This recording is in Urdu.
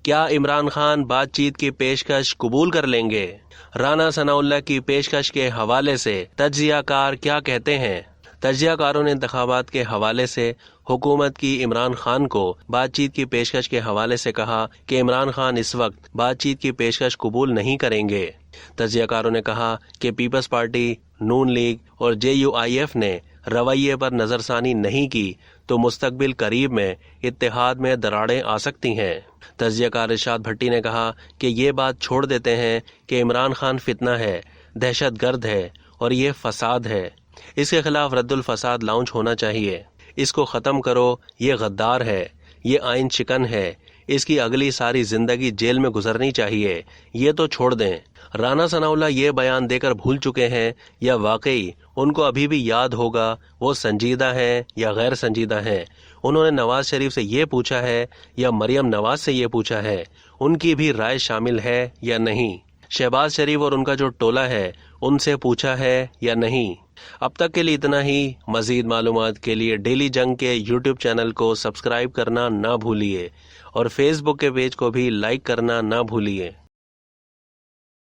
کیا عمران خان بات چیت کی پیشکش قبول کر لیں گے؟ رانا ثناء اللہ کی پیشکش کے حوالے سے تجزیہ کار کیا کہتے ہیں؟ تجزیہ کاروں نے انتخابات کے حوالے سے حکومت کی عمران خان کو بات چیت کی پیشکش کے حوالے سے کہا کہ عمران خان اس وقت بات چیت کی پیشکش قبول نہیں کریں گے۔ تجزیہ کاروں نے کہا کہ پیپلز پارٹی، نون لیگ اور JUIF نے رویے پر نظر ثانی نہیں کی تو مستقبل قریب میں اتحاد میں دراڑیں آ سکتی ہیں۔ تجزیہ کار ارشاد بھٹی نے کہا کہ یہ بات چھوڑ دیتے ہیں کہ عمران خان فتنہ ہے، دہشت گرد ہے اور یہ فساد ہے۔ اس کے خلاف رد الفساد لانچ ہونا چاہیے۔ اس کو ختم کرو، یہ غدار ہے، یہ آئین شکن ہے، اس کی اگلی ساری زندگی جیل میں گزرنی چاہیے، یہ تو چھوڑ دیں۔ رانا ثناء اللہ یہ بیان دے کر بھول چکے ہیں یا واقعی ان کو ابھی بھی یاد ہوگا وہ سنجیدہ ہیں یا غیر سنجیدہ ہیں؟ انہوں نے نواز شریف سے یہ پوچھا ہے یا مریم نواز سے یہ پوچھا ہے؟ ان کی بھی رائے شامل ہے یا نہیں؟ شہباز شریف اور ان کا جو ٹولہ ہے ان سے پوچھا ہے یا نہیں؟ اب تک کے لیے اتنا ہی۔ مزید معلومات کے لیے ڈیلی جنگ کے YouTube چینل کو سبسکرائب کرنا نہ بھولیے اور فیس بک کے پیج کو بھی لائک کرنا نہ بھولیے۔